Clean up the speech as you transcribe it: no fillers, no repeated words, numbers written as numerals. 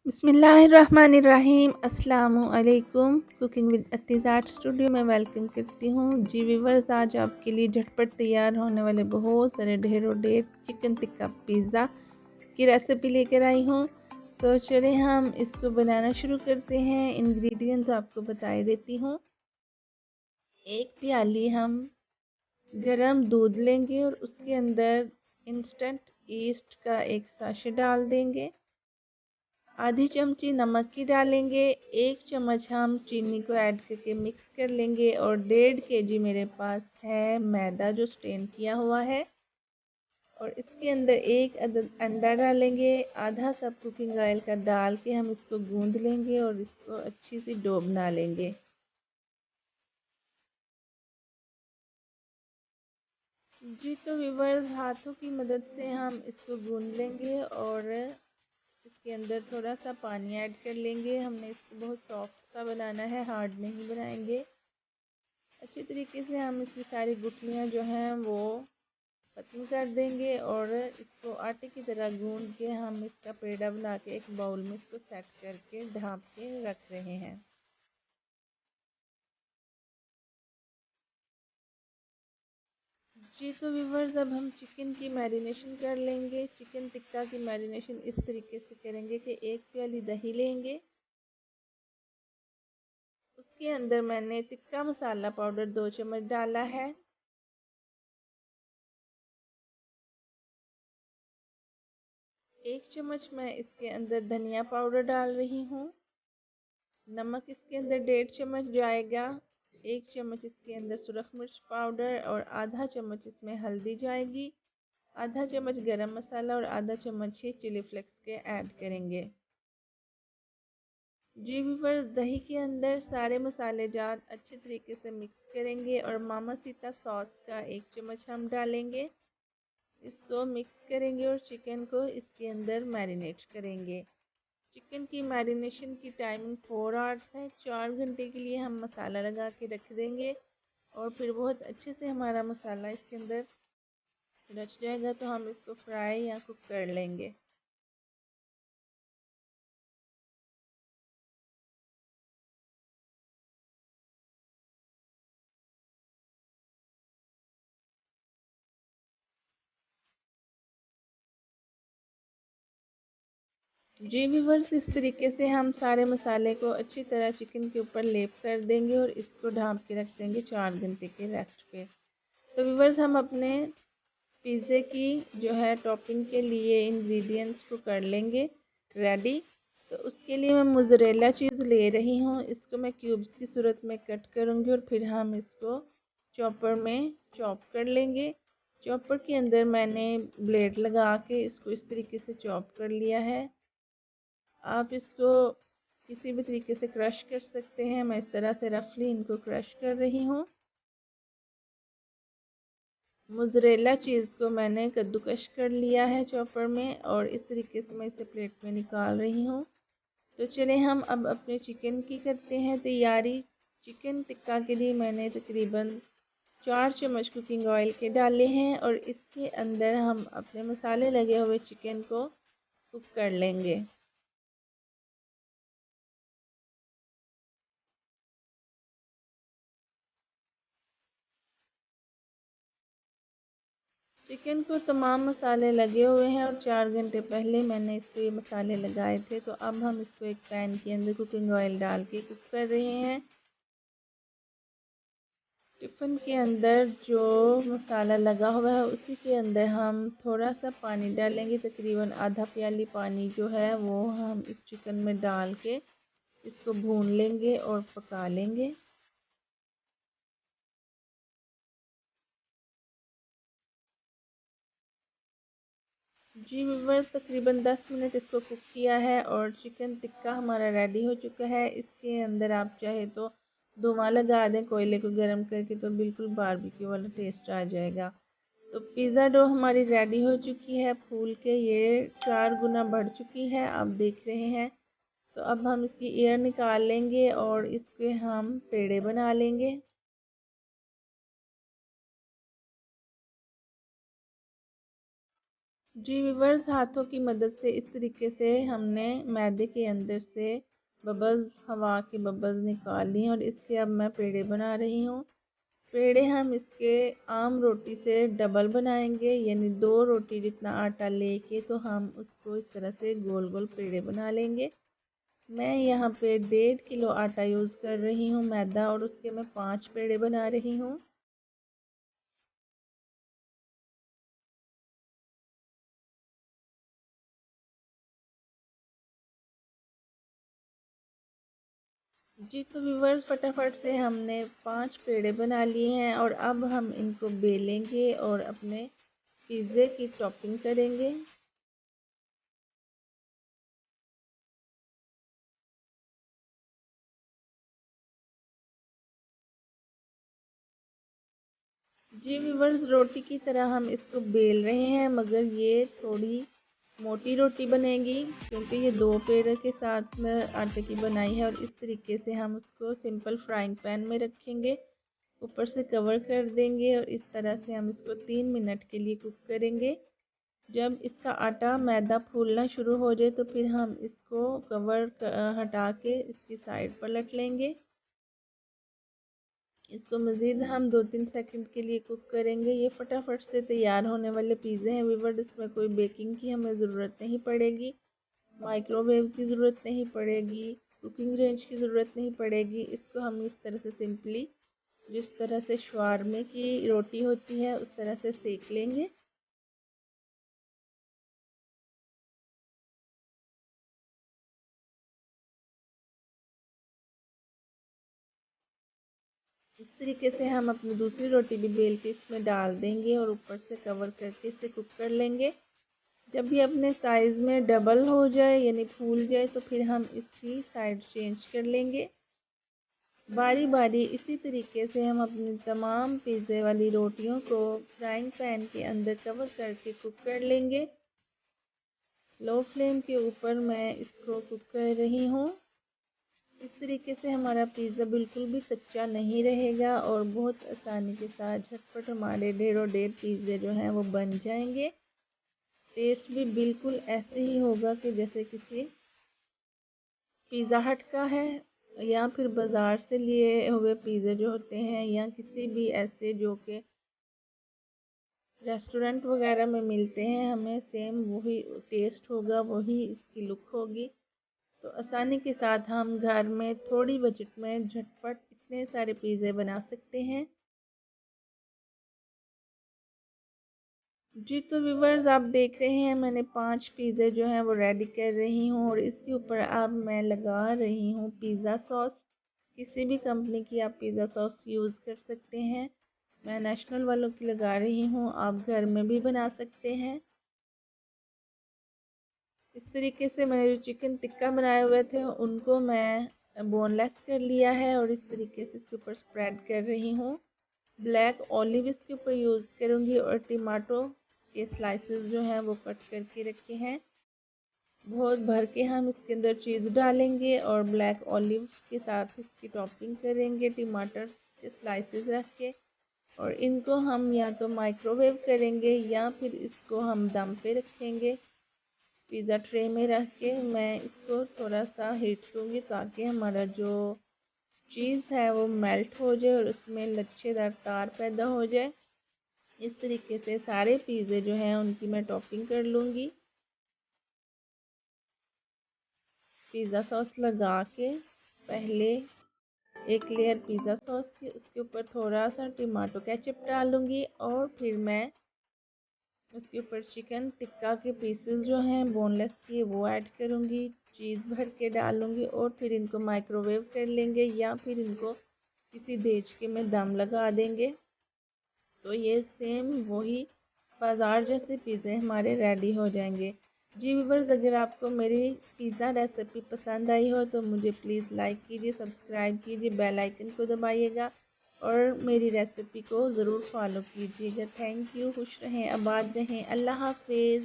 बिस्मिल्लाहिर्रहमानिर्रहीम अस्सलामुअलैकुम। Cooking with अतीज़ art studio में वेलकम करती हूँ। जी व्यूवर्स, आज आपके लिए झटपट तैयार होने वाले बहुत सारे ढेरों ढेर चिकन टिक्का पिज़्ज़ा की रेसिपी लेकर आई हूँ। तो चलिए हम इसको बनाना शुरू करते हैं। इंग्रेडिएंट्स आपको बता देती हूँ। एक प्याली हम गरम दूध लेंगे और उसके अंदर इंस्टेंट ईस्ट का एक साशे डाल देंगे। आधी चमची नमक की डालेंगे। 1 चम्मच हम चीनी को ऐड करके मिक्स कर लेंगे और 1.5 kg मेरे पास है मैदा जो स्टेन किया हुआ है। और इसके अंदर एक अदद अंडा डालेंगे। आधा कप कुकिंग ऑयल का डाल के हम इसको गूंद लेंगे और इसको अच्छी सी डो बना लेंगे। जी तो व्यूअर्स, हाथों की मदद से हम इसको गूंद लेंगे और इसके अंदर थोड़ा सा पानी ऐड कर लेंगे। हमने इसको बहुत सॉफ्ट सा बनाना है, हार्ड नहीं बनाएंगे। अच्छी तरीके से हम इसकी सारी गुठलियाँ जो हैं वो खत्म कर देंगे और इसको आटे की तरह गूंद के हम इसका पेड़ा बना के एक बाउल में इसको सेट करके ढाँप के रख रहे हैं। जी तो व्यूवर्स, अब हम चिकन की मैरिनेशन कर लेंगे। चिकन टिक्का की मैरिनेशन इस तरीके से करेंगे कि एक प्याली दही लेंगे। उसके अंदर मैंने टिक्का मसाला पाउडर 2 चम्मच डाला है। 1 चम्मच मैं इसके अंदर धनिया पाउडर डाल रही हूँ। नमक इसके अंदर 1.5 चम्मच जाएगा। 1 चम्मच इसके अंदर सुरख मिर्च पाउडर और आधा चम्मच इसमें हल्दी जाएगी। आधा चम्मच गरम मसाला और आधा चम्मच ही चिली फ्लेक्स के ऐड करेंगे। जी व्यूअर्स, दही के अंदर सारे मसाले जात अच्छे तरीके से मिक्स करेंगे और मामा सीता सॉस का 1 चम्मच हम डालेंगे। इसको मिक्स करेंगे और चिकन को इसके अंदर मैरिनेट करेंगे। चिकन की मैरिनेशन की टाइमिंग 4 आवर्स है। 4 घंटे के लिए हम मसाला लगा के रख देंगे और फिर बहुत अच्छे से हमारा मसाला इसके अंदर रच जाएगा तो हम इसको फ्राई या कुक कर लेंगे। जी व्यूअर्स, इस तरीके से हम सारे मसाले को अच्छी तरह चिकन के ऊपर लेप कर देंगे और इसको ढाँप के रख देंगे 4 घंटे के रेस्ट पे। तो व्यूअर्स, हम अपने पिज़्ज़े की जो है टॉपिंग के लिए इंग्रेडिएंट्स को कर लेंगे रेडी। तो उसके लिए मैं मोज़रेला चीज़ ले रही हूँ। इसको मैं क्यूब्स की सूरत में कट करूँगी और फिर हम इसको चॉपर में चॉप कर लेंगे। चॉपर के अंदर मैंने ब्लेड लगा के इसको इस तरीके से चॉप कर लिया है। आप इसको किसी भी तरीके से क्रश कर सकते हैं। मैं इस तरह से रफली इनको क्रश कर रही हूँ। मोज़रेला चीज़ को मैंने कद्दूकश कर लिया है चॉपर में और इस तरीके से मैं इसे प्लेट में निकाल रही हूँ। तो चलिए हम अब अपने चिकन की करते हैं तैयारी। चिकन टिक्का के लिए मैंने तकरीबन 4 चम्मच कुकिंग ऑयल के डाले हैं और इसके अंदर हम अपने मसाले लगे हुए चिकन को कुक कर लेंगे। चिकन को तमाम मसाले लगे हुए हैं और 4 घंटे पहले मैंने इसको ये मसाले लगाए थे। तो अब हम इसको एक पैन के अंदर कुकिंग ऑयल डाल के कुक कर रहे हैं। टिफ़िन के अंदर जो मसाला लगा हुआ है उसी के अंदर हम थोड़ा सा पानी डालेंगे। तकरीबन आधा प्याली पानी जो है वो हम इस चिकन में डाल के इसको भून लेंगे और पका लेंगे। जी व्यूअर्स, तकरीबन 10 मिनट इसको कुक किया है और चिकन टिक्का हमारा रेडी हो चुका है। इसके अंदर आप चाहे तो धुआं लगा दें कोयले को गर्म करके, तो बिल्कुल बारबेक्यू वाला टेस्ट आ जाएगा। तो पिज़्ज़ा डो हमारी रेडी हो चुकी है, फूल के ये 4 गुना बढ़ चुकी है, आप देख रहे हैं। तो अब हम इसकी एयर निकाल लेंगे और इसके हम पेड़े बना लेंगे। जी व्यूवर्स, हाथों की मदद से इस तरीके से हमने मैदे के अंदर से बबल्स, हवा के बबल्स निकाल लिए और इसके अब मैं पेड़े बना रही हूँ। पेड़े हम इसके आम रोटी से डबल बनाएंगे, यानी 2 रोटी जितना आटा लेके तो हम उसको इस तरह से गोल गोल पेड़े बना लेंगे। मैं यहाँ पे 1.5 किलो आटा यूज़ कर रही हूँ मैदा, और उसके मैं 5 पेड़े बना रही हूँ। जी तो व्यूवर्स, फटाफट से हमने 5 पेड़े बना लिए हैं और अब हम इनको बेलेंगे और अपने पिज़्ज़े की टॉपिंग करेंगे। जी व्यूवर्स, रोटी की तरह हम इसको बेल रहे हैं, मगर ये थोड़ी मोटी रोटी बनेगी क्योंकि ये 2 पेड़े के साथ में आटे की बनाई है। और इस तरीके से हम उसको सिंपल फ्राइंग पैन में रखेंगे, ऊपर से कवर कर देंगे और इस तरह से हम इसको 3 मिनट के लिए कुक करेंगे। जब इसका आटा मैदा फूलना शुरू हो जाए तो फिर हम इसको कवर हटा के इसकी साइड पलट लेंगे। इसको मज़ीद हम 2-3 सेकंड के लिए कुक करेंगे। ये फटाफट से तैयार होने वाले पिज़्ज़े हैं व्यूअर्स, इसमें कोई बेकिंग की हमें ज़रूरत नहीं पड़ेगी, माइक्रोवेव की ज़रूरत नहीं पड़ेगी, कुकिंग रेंज की ज़रूरत नहीं पड़ेगी। इसको हम इस तरह से सिंपली, जिस तरह से शवारमे की रोटी होती है उस तरह से सेक लेंगे। इस तरीके से हम अपनी दूसरी रोटी भी बेल के इसमें डाल देंगे और ऊपर से कवर करके इसे कुक कर लेंगे। जब ये अपने साइज़ में डबल हो जाए यानी फूल जाए तो फिर हम इसकी साइड चेंज कर लेंगे। बारी बारी इसी तरीके से हम अपनी तमाम पिज़्ज़े वाली रोटियों को फ्राइंग पैन के अंदर कवर करके कुक कर लेंगे। लो फ्लेम के ऊपर मैं इसको कुक कर रही हूँ। इस तरीके से हमारा पिज़्ज़ा बिल्कुल भी कच्चा नहीं रहेगा और बहुत आसानी के साथ झटपट हमारे ढेरों ढेर पिज़्ज़े जो हैं वो बन जाएंगे। टेस्ट भी बिल्कुल ऐसे ही होगा कि जैसे किसी पिज़्ज़ा हट का है, या फिर बाज़ार से लिए हुए पिज़्ज़े जो होते हैं, या किसी भी ऐसे जो कि रेस्टोरेंट वगैरह में मिलते हैं, हमें सेम वही टेस्ट होगा, वही इसकी लुक होगी। तो आसानी के साथ हम घर में थोड़ी बजट में झटपट इतने सारे पिज़्ज़े बना सकते हैं। जी तो व्यूवर्स, आप देख रहे हैं मैंने 5 पिज़्ज़े जो हैं वो रेडी कर रही हूँ और इसके ऊपर अब मैं लगा रही हूँ पिज़्ज़ा सॉस। किसी भी कंपनी की आप पिज़्ज़ा सॉस यूज़ कर सकते हैं। मैं नेशनल वालों की लगा रही हूँ, आप घर में भी बना सकते हैं। इस तरीके से मैंने जो चिकन टिक्का बनाए हुए थे उनको मैं बोनलेस कर लिया है और इस तरीके से इसके ऊपर स्प्रेड कर रही हूँ। ब्लैक ऑलिव इसके ऊपर यूज़ करूँगी और टमाटो के स्लाइसेस जो हैं वो कट करके रखे हैं। बहुत भर के हम इसके अंदर चीज़ डालेंगे और ब्लैक ऑलिव के साथ इसकी टॉपिंग करेंगे टमाटर के स्लाइसेस रख के, और इनको हम या तो माइक्रोवेव करेंगे या फिर इसको हम दम पे रखेंगे। पिज़्ज़ा ट्रे में रख के मैं इसको थोड़ा सा हीट दूँगी ताकि हमारा जो चीज़ है वो मेल्ट हो जाए और उसमें लच्छेदार तार पैदा हो जाए। इस तरीके से सारे पिज़्ज़े जो हैं उनकी मैं टॉपिंग कर लूँगी। पिज़्ज़ा सॉस लगा के पहले एक लेयर पिज़्ज़ा सॉस की, उसके ऊपर थोड़ा सा टमाटो केचप डालूँगी और फिर मैं उसके ऊपर चिकन टिक्का के पीसेस जो हैं बोनलेस किए वो ऐड करूँगी, चीज़ भर के डालूँगी और फिर इनको माइक्रोवेव कर लेंगे या फिर इनको किसी देचके में दम लगा देंगे। तो ये सेम वही बाज़ार जैसे पिज़्ज़े हमारे रेडी हो जाएंगे। जी व्यूवर्स, अगर आपको मेरी पिज़्ज़ा रेसिपी पसंद आई हो तो मुझे प्लीज़ लाइक कीजिए, सब्सक्राइब कीजिए, बेल आइकन को दबाइएगा और मेरी रेसिपी को ज़रूर फॉलो कीजिएगा। Thank you. खुश रहें, आबाद रहें। अल्लाह हाफिज़।